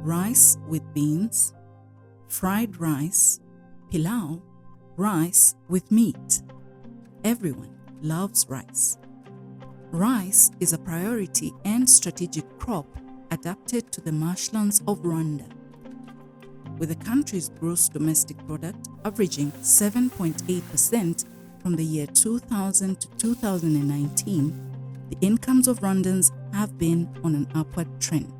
rice with beans, fried rice, pilau, rice with meat. Everyone loves rice. Rice is a priority and strategic crop adapted to the marshlands of Rwanda. With the country's gross domestic product averaging 7.8% from the year 2000 to 2019, the incomes of Rwandans have been on an upward trend.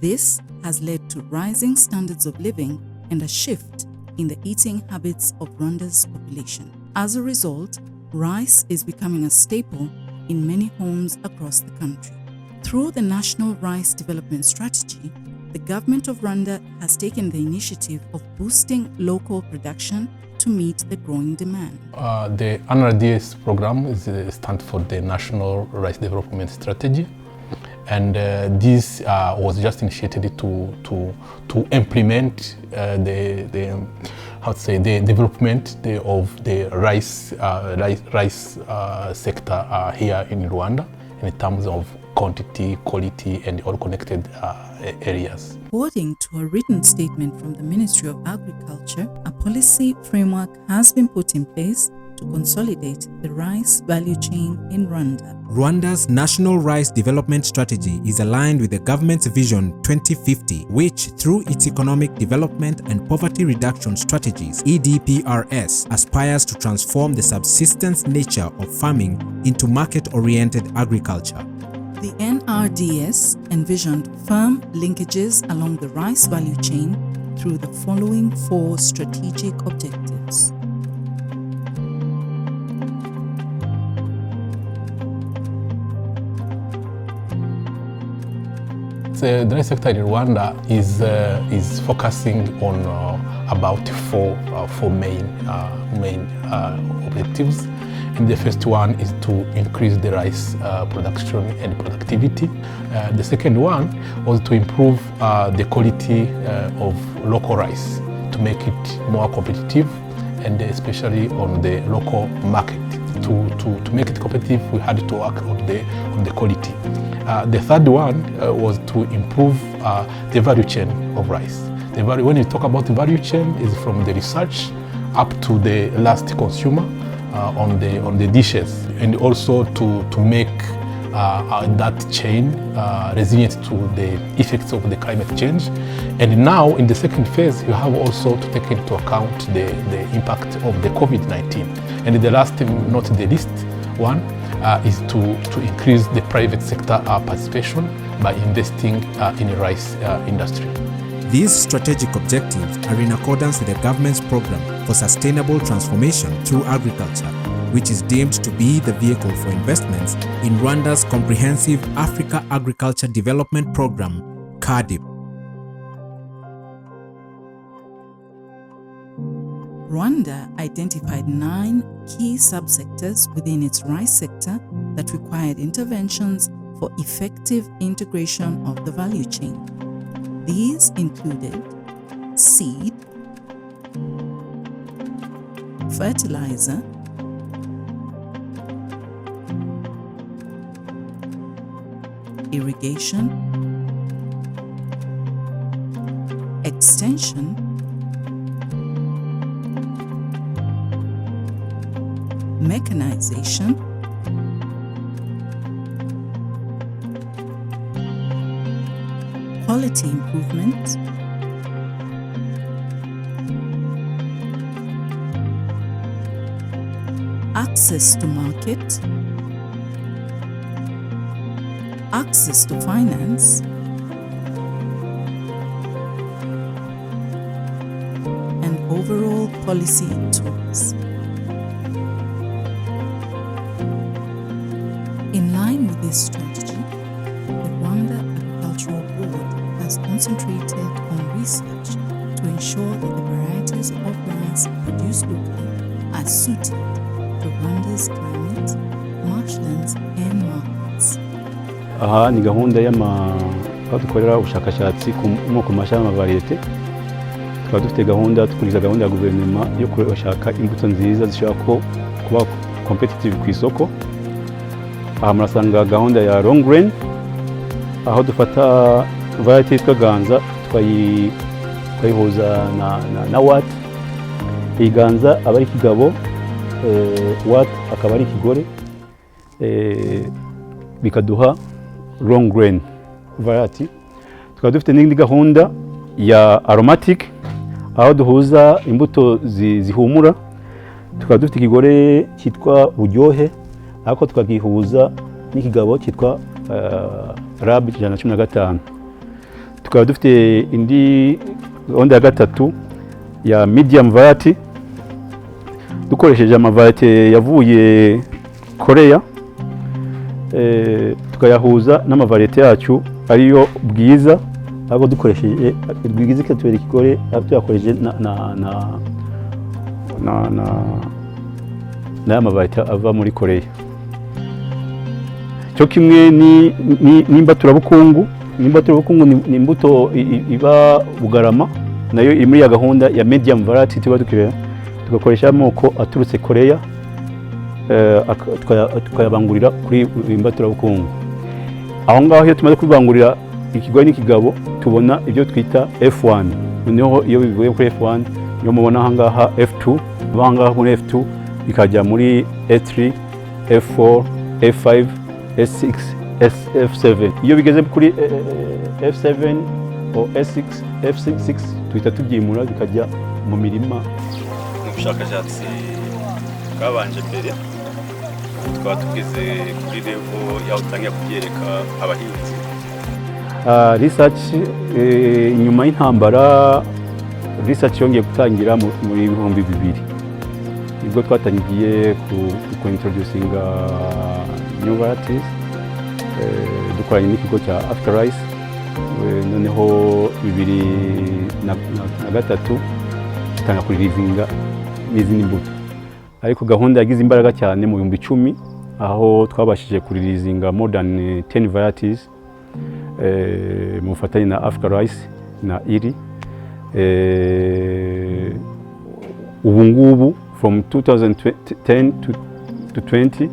This has led to rising standards of living and a shift in the eating habits of Rwanda's population. As a result, rice is becoming a staple in many homes across the country. Through the National Rice Development Strategy, the government of Rwanda has taken the initiative of boosting local production to meet the growing demand. The NRDS program stands for the National Rice Development Strategy, and this was just initiated to implement the development of the rice sector here in Rwanda in terms of quantity, quality, and all connected areas. According to a written statement from the Ministry of Agriculture, a policy framework has been put in place to consolidate the rice value chain in Rwanda. Rwanda's National Rice Development Strategy is aligned with the government's Vision 2050, which, through its Economic Development and Poverty Reduction Strategies (EDPRS), aspires to transform the subsistence nature of farming into market-oriented agriculture. The NRDS envisioned firm linkages along the rice value chain through the following 4 strategic objectives. The rice sector in Rwanda is focusing on about four main objectives. And the first one is to increase the rice production and productivity. The second one was to improve the quality of local rice, to make it more competitive, and especially on the local market. To make it competitive, we had to work on the quality. The third one was to improve the value chain of rice. When you talk about the value chain, is from the research up to the last consumer on the dishes, and also to make that chain resilient to the effects of the climate change. And now in the second phase, you have also to take into account the impact of the COVID-19. And the last, not the least one, is to increase the private sector participation by investing in the rice industry. These strategic objectives are in accordance with the government's program for sustainable transformation through agriculture, which is deemed to be the vehicle for investments in Rwanda's Comprehensive Africa Agriculture Development Program, CAADP. Rwanda identified 9 key subsectors within its rice sector that required interventions for effective integration of the value chain. These included seed, fertilizer, irrigation, extension, mechanization, quality improvement, access to market, access to finance, and overall policy tools. In line with this strategy, the Rwanda Agricultural Board has concentrated on research to ensure that the varieties of rice produced locally are suited to Rwanda's climate, marshlands, and markets. Aha ni gahunda aho dukorera ubushakashatsi ku mashami y'amavariyete. Tukaba dufite gahunda, tukuriza gahunda ya guverinoma yo gushaka imbuto nziza zishobora kuba competitive ku isoko. Aha murasanga gahunda ya long grain, aho dufata variety yitwa ganza twayihuza na watt, iganza aba ari ikigabo, watt akaba ari ikigore, bikaduha long grain variety. Tukaba dufite n'indi gahunda ya aromatic aho duhuza imbuto zihumura, tukaba dufite ikigore cyitwa buryohe ariko tukagihuza n'ikigabo cyitwa rab 115. Tukaba dufite indi gahunda ya gatatu ya medium variety dukoresheje amavariete yavuye Korea, tukayahuza n'amavariete yacu ariyo bwiza ahubwo dukoresheje bwiza ikatubera ikigore tuyakoresheje na amavariete ava muri Korea. Cyo kimwe n'imbaturabukungu ni imbuto iba Bugarama, nayo iri muri ya gahunda ya medium variety tuba tugakoresha amoko aturutse Korea, tukayabangurira kuri imbaturabukungu. Aho ngaho iyo tumaze kubangurira ikigore n'ikigabo tubona ibyo twita F1, noneho iyo bivuye kuri F1 niyo mubona aha ngaha F2, aha ngaha muri F2 bikajya muri A3, F4, F5, S6, F7. Iyo bigeze kuri F7 o S6, F6 tuhita tubyimura bikajya mu mirima. Ubushakashatsi bwabanje mbere tukaba tugeze kuri level yaho utangiye kubyereka abahinzi. Research nyuma y'intambara, research yongeye gutangira muri 2000 nibwo twatangiye ku introducinga new varieties dukoranye n'ikigo cya Africa Rice, noneho 2003 tutanga kuririzinga n'izindi mbuto, ariko gahunda yagize imbaraga cyane mu 2010 aho twabashije kuririzinga more than 10 varieties mu bufatanye na Africa Rice na IRI. Ubu ngubu from 2010 to 20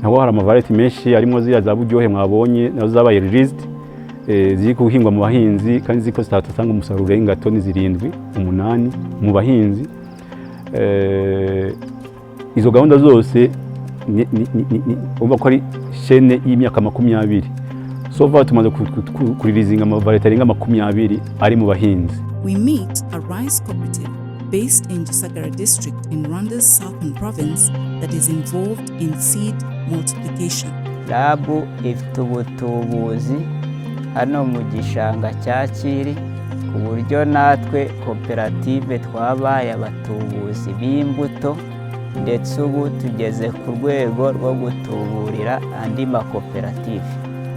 naho hari amavariety menshi harimo ziriya za buryohe mwabonye nazo zabaye released, ziri guhingwa mu bahinzi kandi ziko zitatanga umusaruro urenga toni 7-8 mu bahinzi. Izo gahunda zose umva ko ari chaîne y'imyaka 20. So far tumaze kuririzinga amavariety arenga 20 ari mu bahinzi. We meet a rice cooperative based in Gisagara district in Rwanda's southern province that is involved in seed multiplication. Labu ifite ubutubuzi hano mu gishanga cya Kiri ku buryo natwe koperative twabaye abatubuzi b'imbuto, ndetse ubu tugeze ku rwego rwo gutuburira andi makoperative.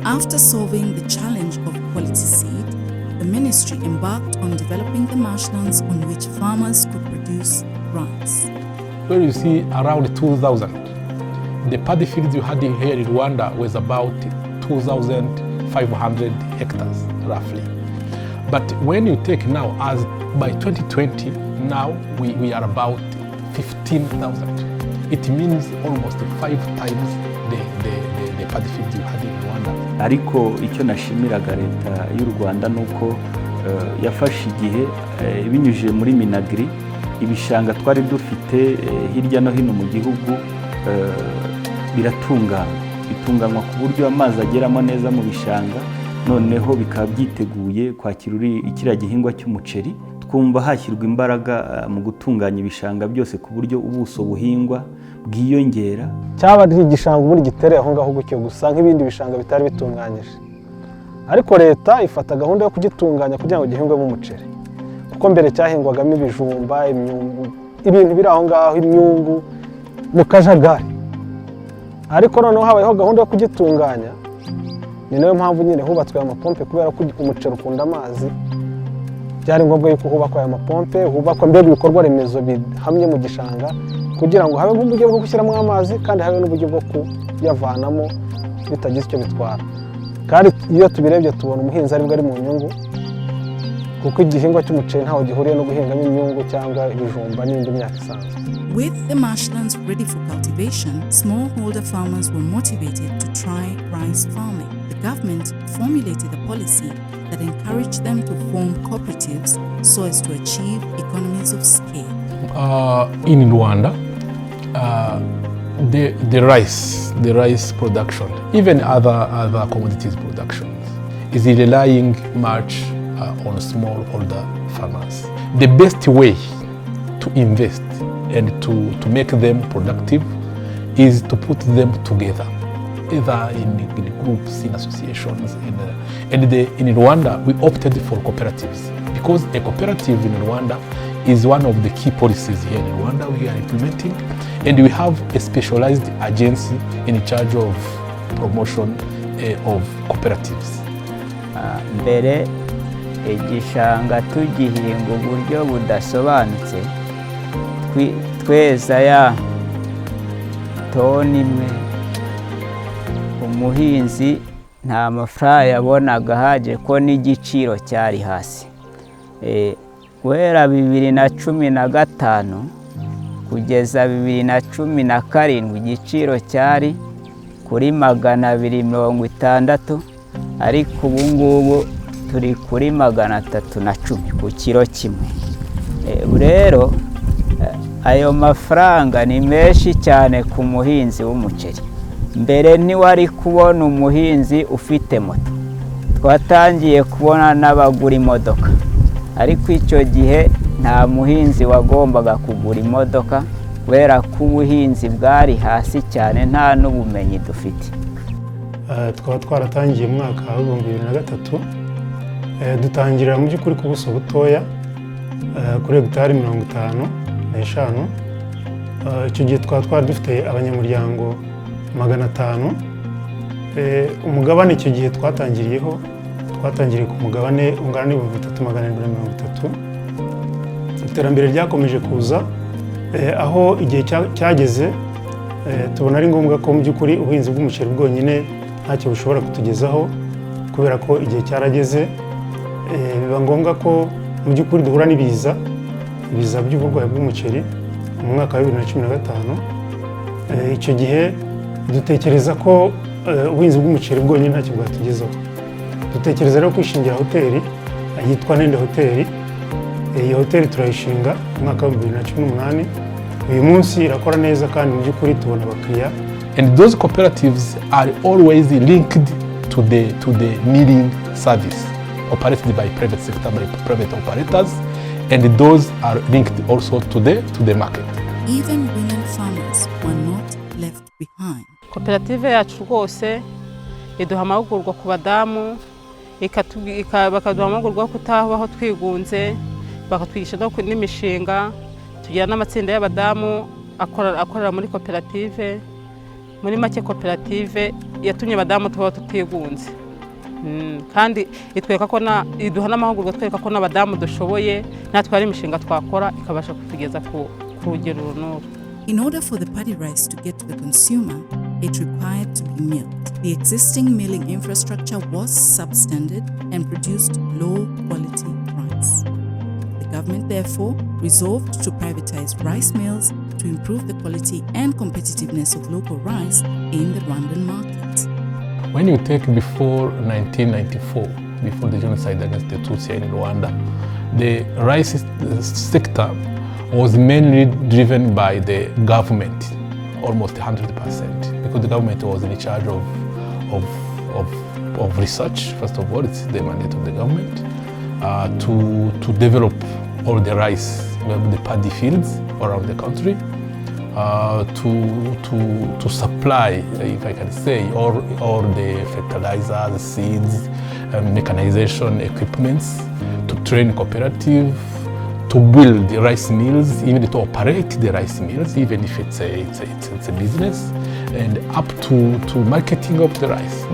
After solving the challenge of quality seed, the ministry embarked on developing the marshlands on which farmers could produce rice. Where you see around 2,000, the paddy fields you had here in Rwanda was about 2,500 hectares roughly. But when you take now, as by 2020, now we are about 15,000. It means almost 5 times the paddy fields you had in Rwanda. Ariko icyo nashimiraga leta y'u Rwanda nuko yafashe igihe binyujije muri Minagri ibishanga twari dufite hirya no hino mu gihugu bitunganywa ku buryo amazi ageramo neza mu bishanga, noneho bikaba byiteguye kwakira ikiriya gihingwa cy'umuceri. Twumva hashyirwa imbaraga mu gutunganya ibishanga byose ku buryo ubuso buhingwa bwiyongera. Cyaba ari igishanga ubundi gitereye aho ngaho gutyo gusa nk'ibindi bishanga bitari bitunganyije, ariko leta ifata gahunda yo kugitunganya kugira ngo gihingwemo umuceri, kuko mbere cyahingwagamo ibijumba, ibintu biri aho ngaho, imyungu mu kajagari. Ariko noneho habayeho gahunda yo kugitunganya, ni nayo mpamvu nyine hubatswe amapompe kubera ko umuceri ukunda amazi. Byari ngombwa yuko hubakwa aya mapompe, hubakwa mbega ibikorwa remezo bihamye mu gishanga kugira ngo habe uburyo bwo gushyiramo amazi kandi habe n'uburyo bwo kuyavanamo bitagize icyo bitwara. Kandi iyo tubirebye tubona umuhinzi aribwo ari mu nyungu kuko igihingwa cy'umuceri ntaho gihuriye no guhingamo imyungu cyangwa ibijumba n'indi myaka isanzwe. With the marshlands ready for cultivation, smallholder farmers were motivated to try rice farming. The government formulated a policy that encouraged them to form cooperatives so as to achieve economies of scale. In Rwanda, the rice production, even other commodities productions, is relying much on smallholder farmers. The best way to invest and to make them productive is to put them together, either in groups, in associations. In Rwanda, we opted for cooperatives because a cooperative in Rwanda is one of the key policies here in Rwanda we are implementing, and we have a specialized agency in charge of promotion of cooperatives. Mbere igishanga tugihinga uburyo budasobanutse, tweza ya toni imwe, umuhinzi nta mafaranga yabonaga haje ko n'igiciro cyari hasi. Guhera 2015 kugeza 2017 igiciro cyari kuri 260, ariko ubu ngubu turi kuri 310 ku kiro kimwe. Rero ayo mafaranga ni menshi cyane ku muhinzi w'umuceri. Mbere ntiwari kubona umuhinzi ufite moto, twatangiye kubona n'abagura imodoka, ariko icyo gihe nta muhinzi wagombaga kugura imodoka kubera ko ubuhinzi bwari hasi cyane, nta n'ubumenyi dufite. Twaba twaratangiye mu mwaka wa 2003, dutangirira mu by'ukuri ku buso butoya kuri hegitari 55. Icyo gihe twaba dufite abanyamuryango 500. Umugabane icyo gihe twatangiriye ku mugabane ungana n'ibihumbi 3730. Iterambere ryakomeje kuza, aho igihe cyageze tubona ari ngombwa ko mu by'ukuri ubuhinzi bw'umuceri bwonyine ntacyo bushobora kutugezaho, kubera ko igihe cyarageze biba ngombwa ko mu by'ukuri duhura n'ibiza by'uburwayi bw'umuceri mu mwaka wa 2015. Icyo gihe dutekereza ko ubuhinzi bw'umuceri bwonyine ntacyo bwatugezaho. Dutekereza rero kwishingira hoteli yitwa Nende Hoteli. Iyo hoteli turayishinga mu mwaka wa 2018. Uyu munsi irakora neza kandi mu by'ukuri tubona abakiriya. And those cooperatives are always linked to the milling service operated by private sector, by private operators, and those are linked also to the market. Even women farmers were not left behind. Koperative yacu rwose iduha amahugurwa ku badamu, bakaduha amahugurwa yo kutabaho twigunze, bakatwigisha n'imishinga. Tugira n'amatsinda y'abadamu akorera muri koperative. Muri make koperative yatumye abadamu tubaho tutigunze, kandi itwereka ko iduha n'amahugurwa twereka ko n'abadamu dushoboye, natwe ari imishinga twakora ikabasha kutugeza ku rugero runuru. In order for the paddy rice to get to the consumer, it required to be milled. The existing milling infrastructure was substandard and produced low-quality rice. The government, therefore, resolved to privatize rice mills to improve the quality and competitiveness of local rice in the Rwandan market. When you take before 1994, before the genocide against the Tutsi in Rwanda, the rice sector was mainly driven by the government, almost 100%, because the government was in charge of research. First of all, it's the mandate of the government to develop all the rice, the paddy fields around the country, to supply, if I can say, all the fertilizers, seeds, mechanization equipments, to train cooperative, to build the rice mills, even to operate the rice mills, even if it's a business, and up to marketing of the rice.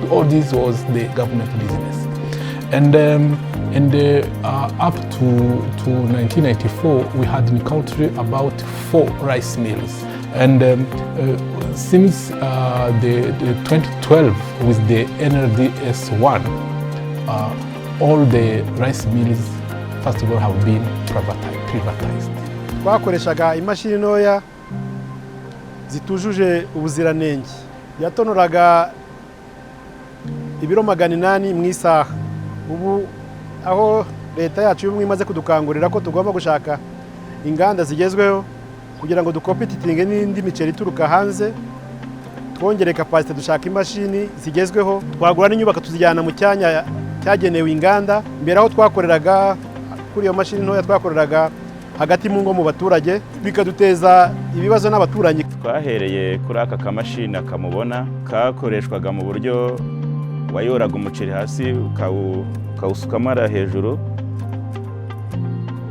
All this was the government business. And up to 1994, we had in the country about 4 rice mills. And since the 2012, with the NRDS 1, all the rice mills, first of all, have been privatized. Twakoreshaga imashini ntoya zitujuje ubuziranenge. Yatonoraga ibiro 800 mu isaha. Ubu aho leta yacu y'ubumwe imaze kudukangurira ko tugomba gushaka inganda zigezweho kugira ngo dukompetitinge n'indi miceri ituruka hanze, twongere capacity dushaka imashini zigezweho, twagura n'inyubako tuzijyana mu cyanya cyagenewe inganda. Mbere aho twakoreraga kuri iyo mashini ntoya twakoreraga hagati mu ngo mu baturage, bikaduteza ibibazo n'abaturanyi. Twahereye kuri aka kamashini akamubona kakoreshwaga mu buryo wayoraga umuceri hasi ukawusukamara hejuru,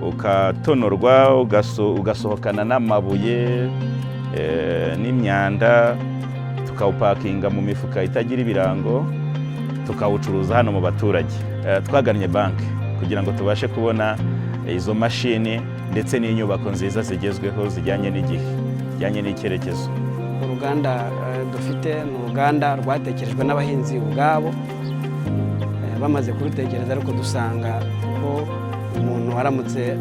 ukatonorwa ugasohokana n'amabuye n'imyanda, tukawupakinga mu mifuka itagira ibirango, tukawucuruza hano mu baturage. Twagannye banki kugira ngo tubashe kubona izo mashini ndetse n'inyubako nziza zigezweho zijyanye n'igihe, zijyanye n'icyerekezo. Uruganda dufite ni uruganda rwatekerejwe n'abahinzi ubwabo, bamaze kurutekereza ariko dusanga ko umuntu waramutse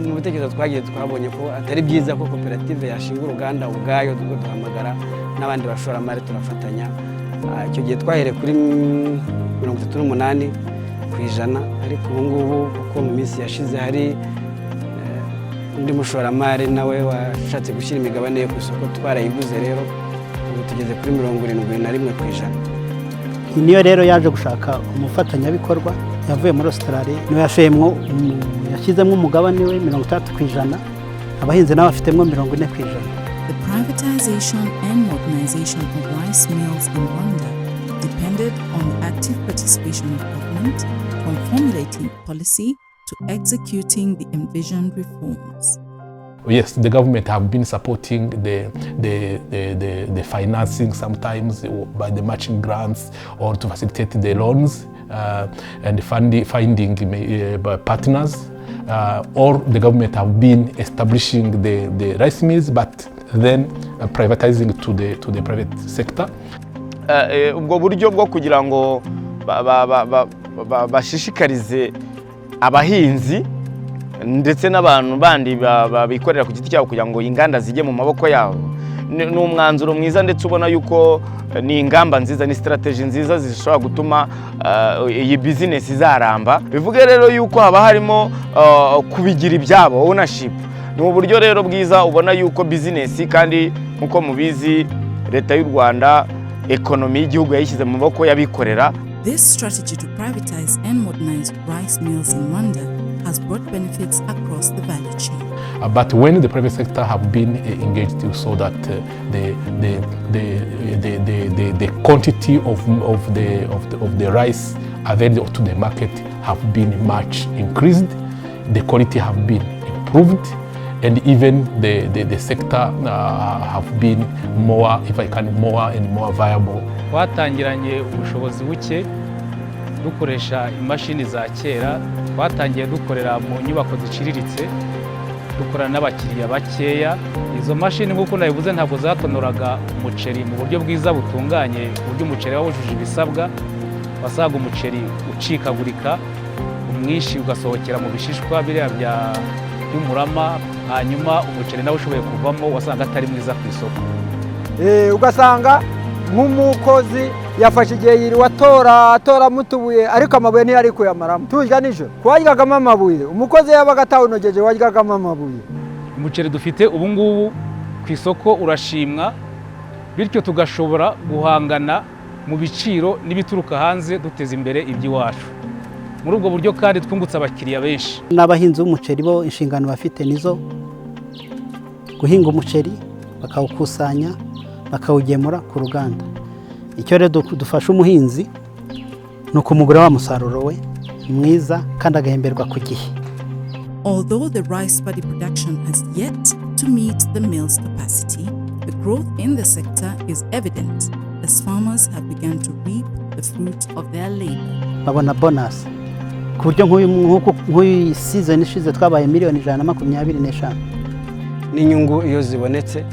mu bitekerezo twagiye twabonye ko atari byiza ko koperative yashinga uruganda ubwayo, duhamagara n'abandi bashoramari turafatanya. Icyo gihe twahereye kuri 38%, ariko ubu ngubu kuko mu minsi yashize hari undi mushoramari nawe washatse gushyira imigabane ye ku isoko, twarayiguze. Rero ubu tugeze kuri 71%. Niyo rero yaje gushaka umufatanyabikorwa yavuye muri Australia, niwe yashyizemo umugabane we 30%, abahinzi nabo bafitemo 40%. The privatization and modernization of rice mills in Rwanda depended on the active participation of government, from formulating policy to executing the envisioned reforms. Yes, the government have been supporting the financing sometimes by the matching grants or to facilitate the loans and finding partners. Or the government have been establishing the rice mills, but then privatizing to the private sector. Ubwo buryo bwo kugira ngo bashishikarize abahinzi ndetse n'abantu bandi bikorera ku giti cyabo kugira ngo inganda zijye mu maboko yabo, ni umwanzuro mwiza, ndetse ubona yuko ni ingamba nziza, ni strategy nziza zishobora gutuma iyi business izaramba. Bivuge rero yuko haba harimo kubigira ibyabo, ownership. Ni uburyo rero bwiza ubona yuko business, kandi nkuko mubizi leta y'u Rwanda economy y'igihugu yayishyize mu maboko y'abikorera. This strategy to privatize and modernize rice mills in Rwanda has brought benefits across the value chain. But when the private sector have been engaged, you saw that the quantity of the rice available to the market have been much increased, the quality have been improved, and even the sector have been more, if I can, more and more viable. Twatangiranye ubushobozi buke dukoresha imashini za kera, twatangiye dukorera mu nyubako ziciriritse, dukorana n'abakiriya bakeya. Izo mashini nk'uko nabivuze ntabwo zatonoraga umuceri mu buryo bwiza butunganye, uburyo umuceri wawujuje ibisabwa, wasaga umuceri ucikagurika, umwishi ugasohokera mu bishishwa biriya by'umurama, hanyuma umuceri nawe ushoboye kuvamo wasanga atari mwiza ku isoko. Ugasanga nk'umukozi yafashe igihe yiriwe atora mutubuye, ariko amabuye ntiyari kuyamaramo. Turya nijoro twaryagamo amabuye, umukozi yabaga atawunogeje waryagamo amabuye. Umuceri dufite ubu ngubu ku isoko urashimwa, bityo tugashobora guhangana mu biciro n'ibituruka hanze, duteza imbere iby'iwacu. Muri ubwo buryo kandi twungutse abakiriya benshi. N'abahinzi b'umuceri bo inshingano bafite nizo guhinga umuceri, bakawukusanya, bakawugemura ku ruganda. Icyo rero dufasha umuhinzi ni ukumugura wa musaruro we mwiza kandi agahemberwa ku gihe. Although the rice paddy production has yet to meet the mill's capacity, the growth in the sector is evident as farmers have begun to reap the fruit of their labor. Babona bonus ku buryo nk'uyu season ishize twabaye $125,000,000. N'inyungu iyo zibonetse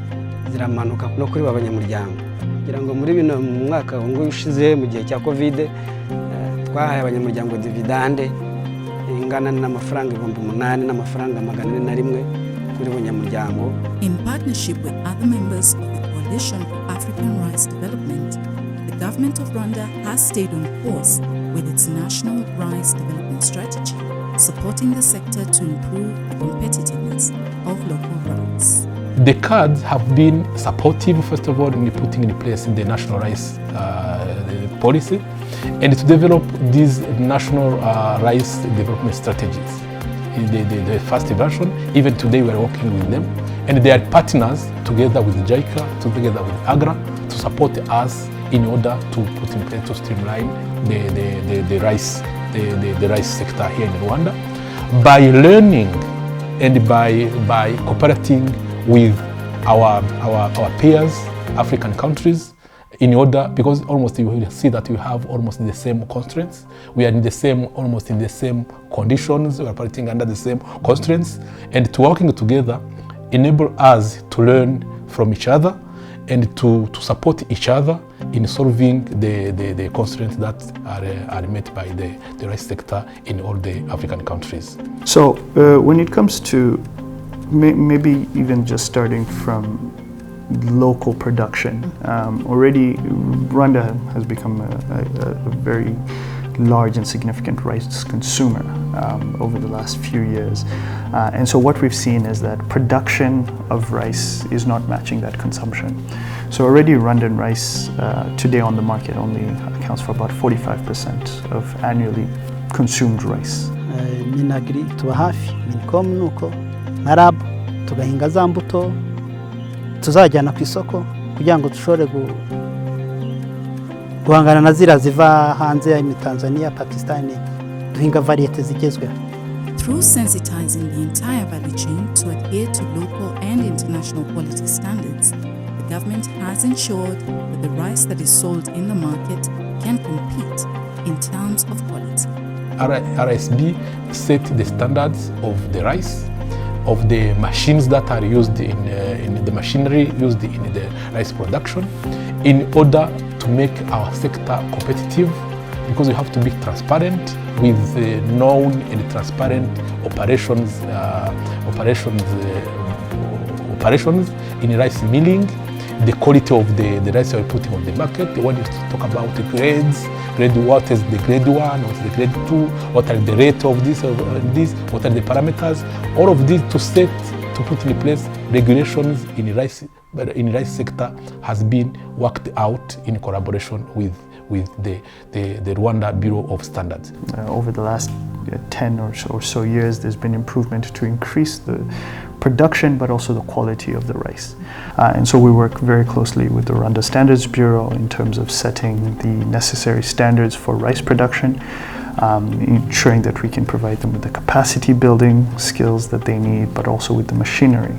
ziramanuka no kuri abanyamuryango. Kugira ngo muri bino mwaka ngo ushize mu gihe cya Covid twahaye abanyamuryango dividende ingana n'amafaranga 8,000 n'amafaranga 401 kuri buri munyamuryango. In partnership with other members of the Coalition for African Rice Development, the government of Rwanda has stayed on course with its national rice development strategy, supporting the sector to improve the competitiveness of local rice. The cards have been supportive, first of all, in putting in place the national rice policy and to develop these national rice development strategies. In the first version, even today we are working with them, and they are partners together with JICA, together with AGRA, to support us in order to put in place to streamline the rice sector here in Rwanda by learning and by cooperating with our peers, African countries, in order, because almost you will see that we have almost the same constraints. We are in the same, almost in the same conditions. We are operating under the same constraints, and to working together enable us to learn from each other and to support each other in solving the constraints that are met by the rice sector in all the African countries. So when it comes to maybe even just starting from local production, already Rwanda has become a very large and significant rice consumer over the last few years. And so what we've seen is that production of rice is not matching that consumption. So already Rwandan rice today on the market only accounts for about 45% of annually consumed rice. Minagri tuba hafi Minicom nuko na RAB tugahinga za mbuto tuzajyana ku isoko kugira ngo dushobore guhangana na zira ziva hanze ya Tanzania, Pakistan, duhinga variete zigezweho. Through sensitizing the entire value chain to adhere to local and international quality standards, the government has ensured that the rice that is sold in the market can compete in terms of quality. RSB set the standards of the rice, of the machines that are used in the machinery used in the rice production, in order to make our sector competitive, because we have to be transparent with known and transparent operations in rice milling, the quality of the rice we're putting on the market. When you talk about the grades, what is the grade 1, what is the grade 2, what are the rate of this, what are the parameters, all of these to put in place regulations in the rice sector has been worked out in collaboration with the Rwanda Bureau of Standards. Over the last 10 or so years, there's been improvement to increase the production but also the quality of the rice. And so we work very closely with the Rwanda Standards Bureau in terms of setting the necessary standards for rice production, ensuring that we can provide them with the capacity building skills that they need, but also with the machinery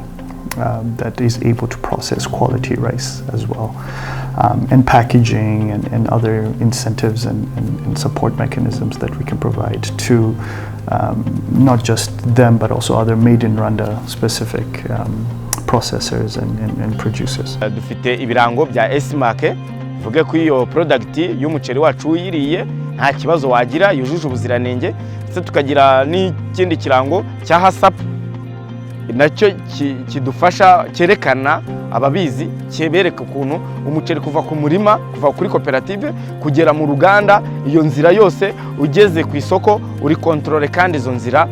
that is able to process quality rice as well, and packaging and other incentives and support mechanisms that we can provide to not just them but also other made in Rwanda specific processors and producers. Dufite ibirango bya S-mark vuge ko iyo product y'umuceri wacu uyiriye nta kibazo wagira, yujuje ubuziranenge, ndetse tukagira n'ikindi kirango cya HACCP nacyo kidufasha cyerekana ababizi, cyebereka ukuntu umuceri kuva ku murima, kuva kuri koperative kugera mu ruganda, iyo nzira yose ugeze ku isoko uri controle, kandi izo nzira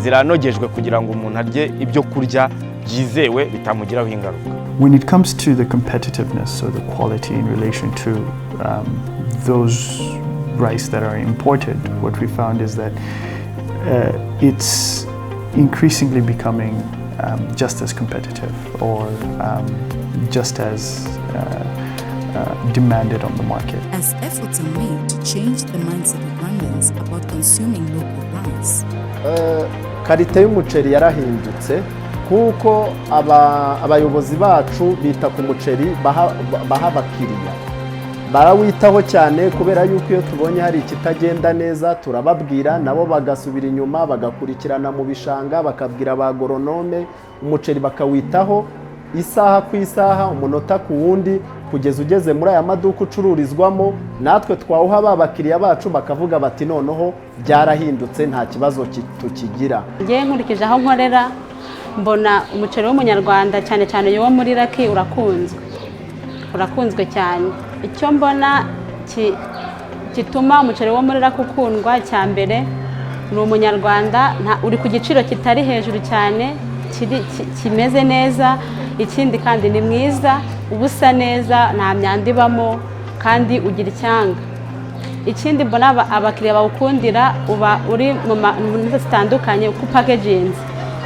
ziranogejwe kugira ngo umuntu arye ibyo kurya byizewe bitamugiraho ingaruka. When it comes to the competitiveness or the quality in relation to those rice that are imported, what we found is that it's increasingly becoming just as competitive or just as demanded on the market. As efforts are made to change the mindset of Rwandans about consuming local rice. Karite y'umuceri yarahindutse kuko abayobozi bacu bita ku muceri baha abakiriya, barawitaho cyane kubera yuko iyo tubonye hari ikitagenda neza turababwira, nabo bagasubira inyuma bagakurikirana mu bishanga bakabwira ba agoronome, umuceri bakawitaho isaha ku isaha, umunota ku wundi, kugeza ugeze muri aya maduka ucururizwamo, natwe twawuha ba bakiriya bacu bakavuga bati noneho byarahindutse nta kibazo tukigira. Ngiye nkurikije aho nkorera mbona umuceri w'umunyarwanda cyane cyane wo muri Raki urakunzwe cyane. Icyo mbona gituma umuceri wo muri Raki ukundwa, cya mbere ni umunyarwanda, uri ku giciro kitari hejuru cyane, kimeze neza. Ikindi kandi ni mwiza, ubusa neza, nta myanda ibamo kandi ugira icyanga. Ikindi mbona abakiriya bawukundira, uba uri mu nzu zitandukanye uko packaging,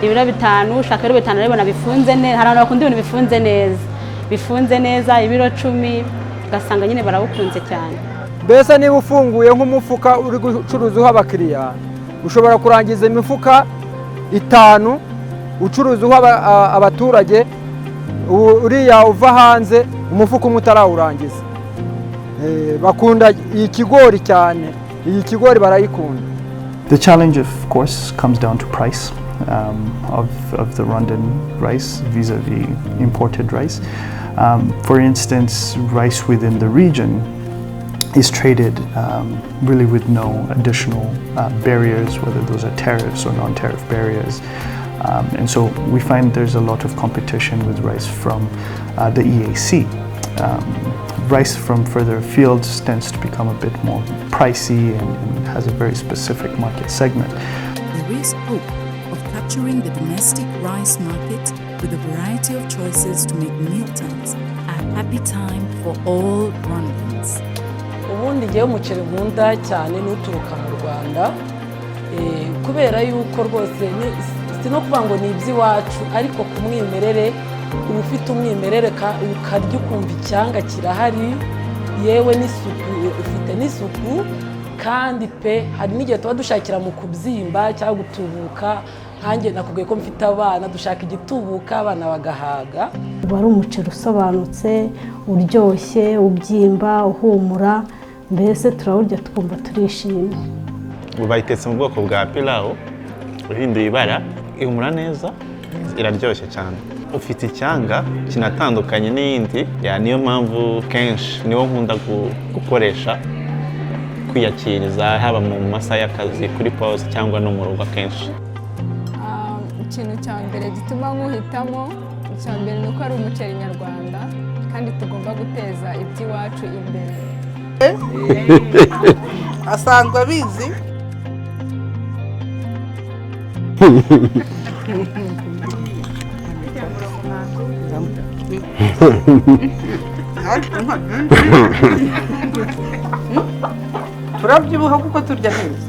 ibiro 5 ushaka ibiro 5 aribona bifunze neza. Hari abantu bakunda ibintu bifunze neza, ibiro 10 ugasanga nyine barawukunze cyane. Mbese niba ufunguye nk'umufuka uri gucuruza uha abakiriya, ushobora kurangiza imifuka 5 ucuruza uha abaturage, uriya uva hanze umufuka umwe utarawurangiza. Bakunda iyi kigori cyane, iyi kigori barayikunda. The challenge of course comes down to price of the Rwandan rice vis-a-vis imported rice. For instance, rice within the region is traded really with no additional barriers, whether those are tariffs or non-tariff barriers. And so we find there's a lot of competition with rice from the EAC. Rice from further fields tends to become a bit more pricey and has a very specific market segment. There is hope of capturing the domestic rice market with a variety of choices to make mealtimes a happy time for all Rwandans. Ubundi ngewe umuceri nkunda cyane n'uturuka mu Rwanda, kubera yuko rwose no kuvuga ngo ni iby'iwacu, ariko ku mwimerere uba ufite umwimerere, ukarya ukumva icyanga kirahari, yewe n'isuku ufite n'isuku. Kandi pe hari n'igihe tuba dushakira mu kubyimba cyangwa gutubuka, nkanjye nakubwiye ko mfite abana, dushaka igitubuka abana bagahaga. Uba ari umuceri usobanutse, uryoshye, ubyimba, uhumura, mbese turawurya twumva turishimye. Bayitetse mu bwoko bwa pilau, uhinduye ibara, ihumura neza, iraryoshye cyane. Ufite icyanga kinatandukanye n'iyindi, niyo mpamvu kenshi niwo nkunda gukoresha kwiyakiriza, haba mu masaha y'akazi, kuri pause cyangwa no mu rugo akenshi. Ikintu cya mbere gituma nkuhitamo, icya mbere ni uko ari umuceri nyarwanda kandi tugomba guteza iby'iwacu imbere. Asanzwe abizi. Turabyibuha kuko turya neza.